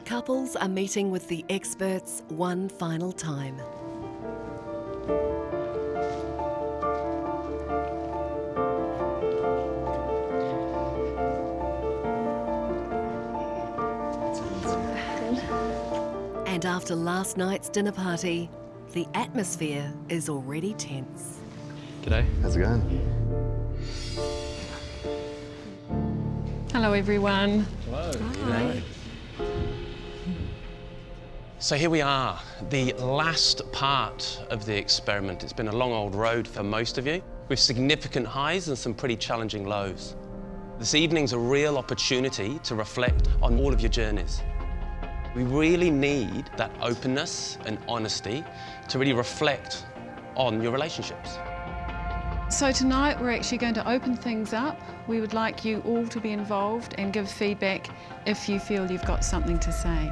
couples are meeting with the experts one final time. And after last night's dinner party, the atmosphere is already tense. G'day. How's it going? Hello, everyone. Hello. Hi. So here we are, the last part of the experiment. It's been a long old road for most of you, with significant highs and some pretty challenging lows. This evening's a real opportunity to reflect on all of your journeys. We really need that openness and honesty to really reflect on your relationships. So tonight we're actually going to open things up. We would like you all to be involved and give feedback if you feel you've got something to say.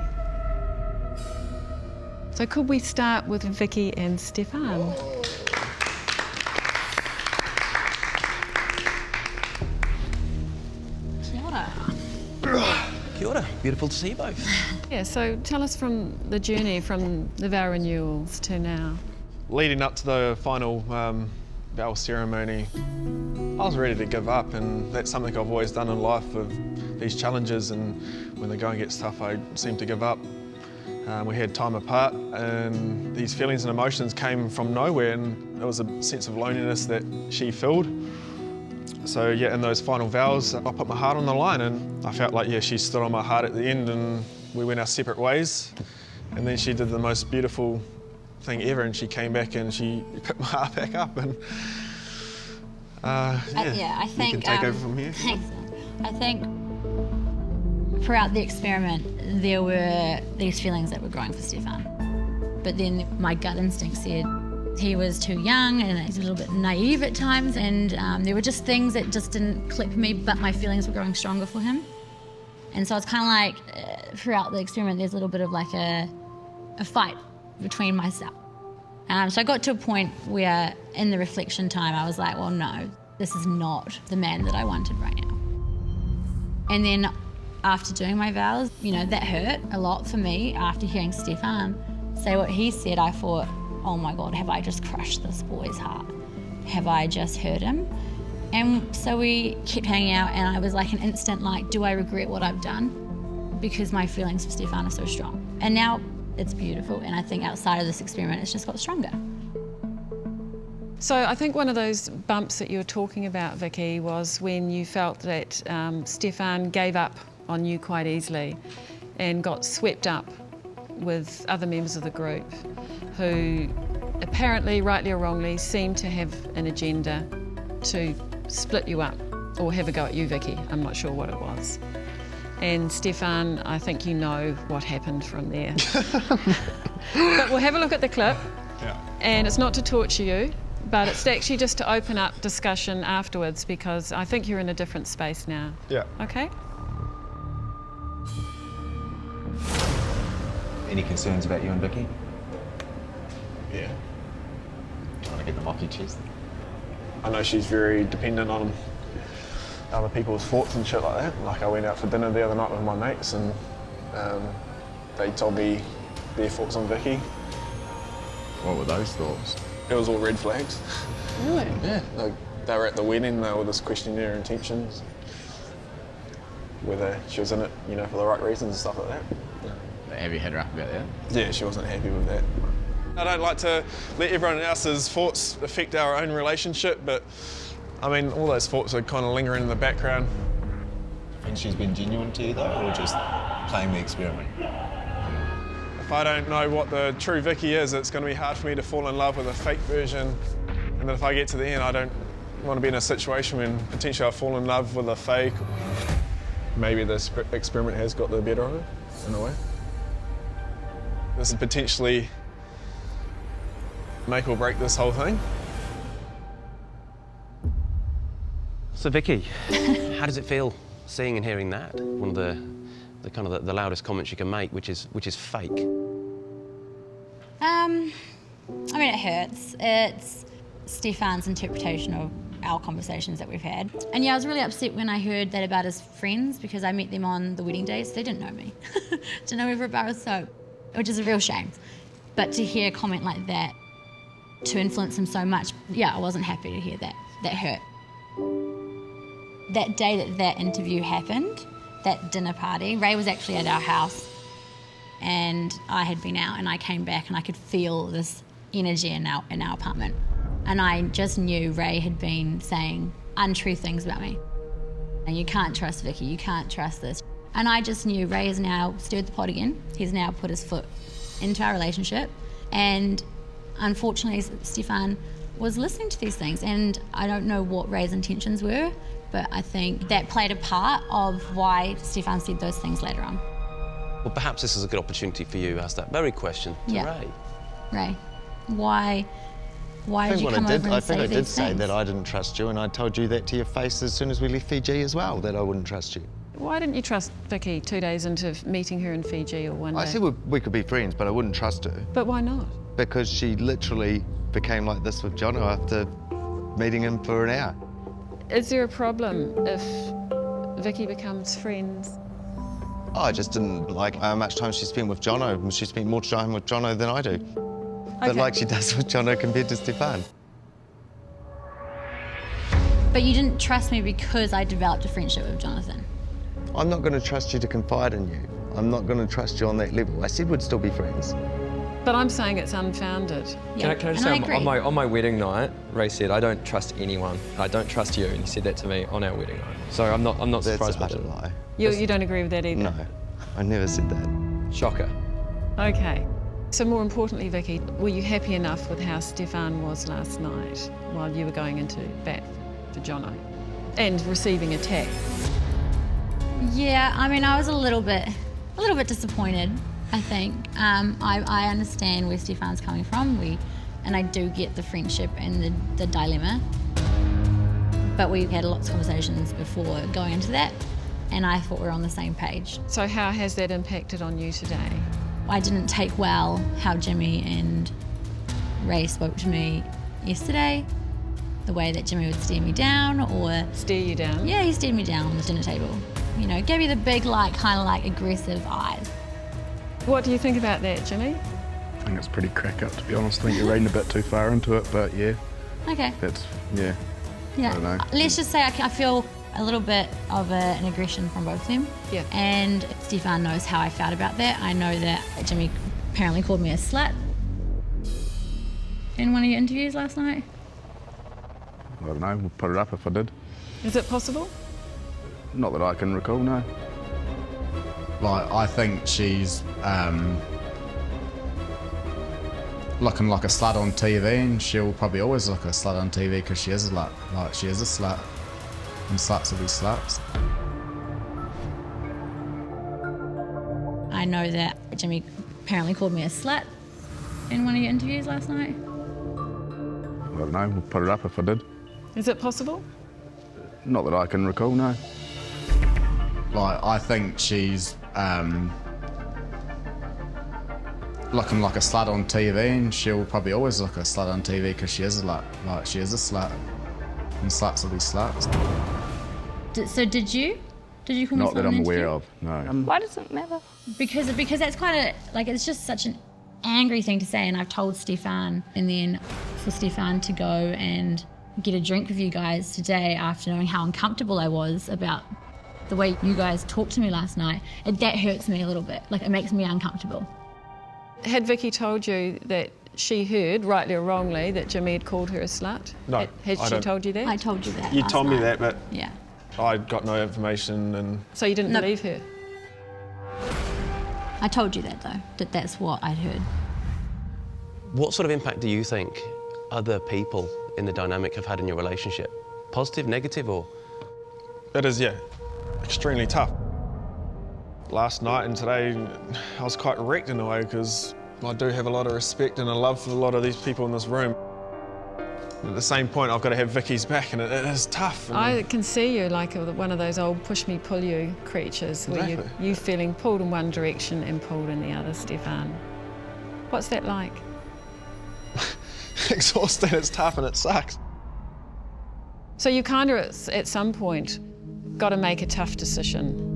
So could we start with Vicky and Stefan? Kia ora. Kia ora. Beautiful to see you both. Yeah, so tell us from the journey from the vow renewals to now. Leading up to the final vow ceremony, I was ready to give up, and that's something I've always done in life with these challenges, and when the going gets tough I seem to give up. We had time apart and these feelings and emotions came from nowhere, and there was a sense of loneliness that she filled. So yeah, in those final vows I put my heart on the line, and I felt like, yeah, she stood on my heart at the end, and we went our separate ways. And then she did the most beautiful thing ever, and she came back and she picked my heart back up, and I think you can take over from here. Thanks. I think throughout the experiment there were these feelings that were growing for Stefan, but then my gut instinct said he was too young and he's a little bit naive at times, and there were just things that just didn't click with me, but my feelings were growing stronger for him. And so it's kind of like throughout the experiment there's a little bit of like a fight between myself. So I got to a point where in the reflection time I was like, well, no, this is not the man that I wanted right now. And then after doing my vows, you know, that hurt a lot for me. After hearing Stefan say what he said, I thought, oh my God, have I just crushed this boy's heart? Have I just hurt him? And so we kept hanging out, and I was like an instant like, do I regret what I've done? Because my feelings for Stefan are so strong. And now it's beautiful, and I think outside of this experiment it's just got stronger. So I think one of those bumps that you were talking about, Vicky, was when you felt that Stefan gave up on you quite easily and got swept up with other members of the group who apparently, rightly or wrongly, seemed to have an agenda to split you up or have a go at you, Vicky. I'm not sure what it was. And Stefan, I think you know what happened from there. But we'll have a look at the clip. Yeah. And it's not to torture you, but it's actually just to open up discussion afterwards, because I think you're in a different space now. Yeah. Okay? Any concerns about you and Vicky? Yeah. Do you want to get them off your chest? I know she's very dependent on other people's thoughts and shit like that. Like I went out for dinner the other night with my mates, and they told me their thoughts on Vicky. What were those thoughts? It was all red flags. Really? Yeah. They were at the wedding, they were just questioning her intentions, whether she was in it, you know, for the right reasons and stuff like that. Have you had her up about that? Yeah, she wasn't happy with that. I don't like to let everyone else's thoughts affect our own relationship, but I mean, all those thoughts are kind of lingering in the background. And she's been genuine to you though, or just playing the experiment? If I don't know what the true Vicky is, it's going to be hard for me to fall in love with a fake version. And then if I get to the end, I don't want to be in a situation when potentially I fall in love with a fake. Maybe this experiment has got the better of it, in a way. This is potentially make or break this whole thing. So Vicky, how does it feel seeing and hearing that? One of the kind of the loudest comments you can make, which is fake. I mean, it hurts. It's Stefan's interpretation of our conversations that we've had. And yeah, I was really upset when I heard that about his friends, because I met them on the wedding day, so they didn't know me. Didn't know me for a bar of soap, which is a real shame. But to hear a comment like that, to influence him so much, yeah, I wasn't happy to hear that. That hurt. That day that interview happened, that dinner party, Ray was actually at our house, and I had been out, and I came back and I could feel this energy in our apartment. And I just knew Ray had been saying untrue things about me. And you can't trust Vicky, you can't trust this. And I just knew Ray has now stirred the pot again. He's now put his foot into our relationship. And unfortunately, Stefan was listening to these things. And I don't know what Ray's intentions were, but I think that played a part of why Stefan said those things later on. Well, perhaps this is a good opportunity for you to ask that very question to Ray. Ray, why did you come over and say these things? I think I did say that I didn't trust you, and I told you that to your face as soon as we left Fiji as well, that I wouldn't trust you. Why didn't you trust Vicky 2 days into meeting her in Fiji or one day? I said we could be friends, but I wouldn't trust her. But why not? Because she literally became like this with Jono after meeting him for an hour. Is there a problem if Vicky becomes friends? Oh, I just didn't like how much time she spent with Jono. She spent more time with Jono than I do. But like she does with Jono compared to Stefan. But you didn't trust me because I developed a friendship with Jonathan. I'm not going to trust you to confide in you. I'm not going to trust you on that level. I said we'd still be friends. But I'm saying it's unfounded. Yeah. Can I just and say, on my wedding night, Ray said, I don't trust anyone. I don't trust you. And he said that to me on our wedding night. So I'm not surprised by That's a it. lie. You don't agree with that either? No, I never said that. Shocker. Okay. So more importantly, Vicky, were you happy enough with how Stefan was last night while you were going into bat for Jono and receiving attack? Yeah, I mean, I was a little bit disappointed, I think. I understand where Stefan's coming from, and I do get the friendship and the dilemma. But we had lots of conversations before going into that, and I thought we were on the same page. So how has that impacted on you today? I didn't take well how Jimmy and Ray spoke to me yesterday, the way that Jimmy would stare me down or... Stare you down? Yeah, he stared me down on the dinner table. You know, gave me the big, kind of aggressive eyes. What do you think about that, Jimmy? I think it's pretty crack up, to be honest. I think you're reading a bit too far into it, but yeah. Okay. Yeah. Yeah. I don't know. Let's just say I feel a little bit of an aggression from both of them. Yeah. And Stefan knows how I felt about that. I know that Jimmy apparently called me a slut in one of your interviews last night. I don't know, we'll put it up if I did. Is it possible? Not that I can recall, no. Like, I think she's looking like a slut on TV, and she'll probably always look a slut on TV because she is a slut. Like, she is a slut, and sluts will be sluts. I know that Jimmy apparently called me a slut in one of your interviews last night. I don't know, we'll put it up if I did. Is it possible? Not that I can recall, no. Like, I think she's looking like a slut on TV, and she'll probably always look a slut on TV because she is a slut. Like, she is a slut, and sluts will be sluts. So did you? Did you call me Not slut that in I'm an aware interview? of, no. Why does it matter? Because that's quite it's just such an angry thing to say, and I've told Stefan, and then for Stefan to go and get a drink with you guys today after knowing how uncomfortable I was about the way you guys talked to me last night, that hurts me a little bit. Like, it makes me uncomfortable. Had Vicky told you that she heard, rightly or wrongly, that Jimmy had called her a slut? No, Had I she don't. told you that? I told you that You last told me night. that, but Yeah. I got no information, and So you didn't No. believe her? I told you that, though, that's what I'd heard. What sort of impact do you think other people in the dynamic have had in your relationship? Positive, negative, or? it is, yeah, extremely tough. Last night and today, I was quite wrecked in a way because I do have a lot of respect and a love for a lot of these people in this room. At the same point, I've got to have Vicky's back, and it is tough. And I can see you like one of those old push-me-pull-you creatures where Exactly. you feeling pulled in one direction and pulled in the other, Stefan. What's that like? exhausting, it's tough, and it sucks. So you kind of, at some point, got to make a tough decision.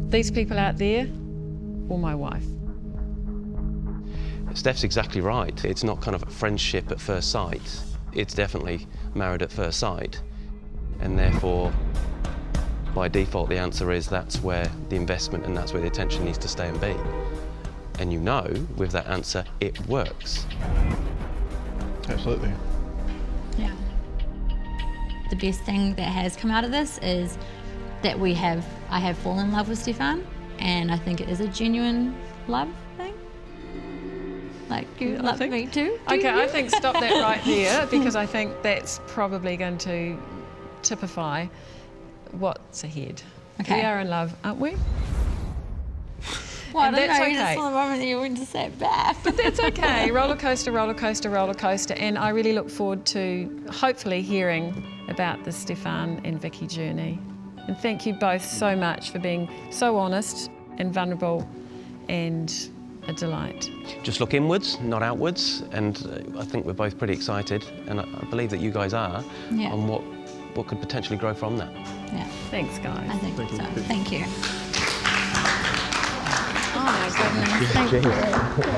These people out there, or my wife? Steph's exactly right. It's not kind of a friendship at first sight. It's definitely married at first sight. And therefore, by default, the answer is that's where the investment and that's where the attention needs to stay and be. And you know, with that answer, it works. Absolutely. Yeah. The best thing that has come out of this is that I have fallen in love with Stefan, and I think it is a genuine love thing. Like, you love me too? Okay, I think stop that right there, because I think that's probably going to typify what's ahead. Okay. We are in love, aren't we? Well, And I don't that's know, okay. just for the moment that you went to say it back. But that's okay. Roller coaster, roller coaster, roller coaster. And I really look forward to hopefully hearing about the Stefan and Vicky journey. And thank you both so much for being so honest and vulnerable and a delight. Just look inwards, not outwards, and I think we're both pretty excited, and I believe that you guys are, Yeah. on what could potentially grow from that. Yeah, Thanks, guys. I think so. Thank you. Oh my goodness, thank you.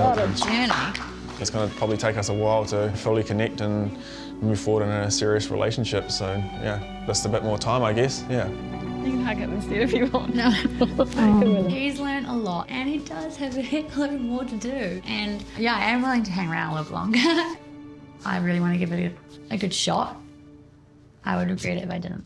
What a journey. It's going to probably take us a while to fully connect and move forward in a serious relationship. So yeah, just a bit more time, I guess. Yeah. You can hug him instead if you want. No. He's learned a lot, and he does have a heck load more to do. And yeah, I am willing to hang around a little longer. I really want to give it a good shot. I would regret it if I didn't.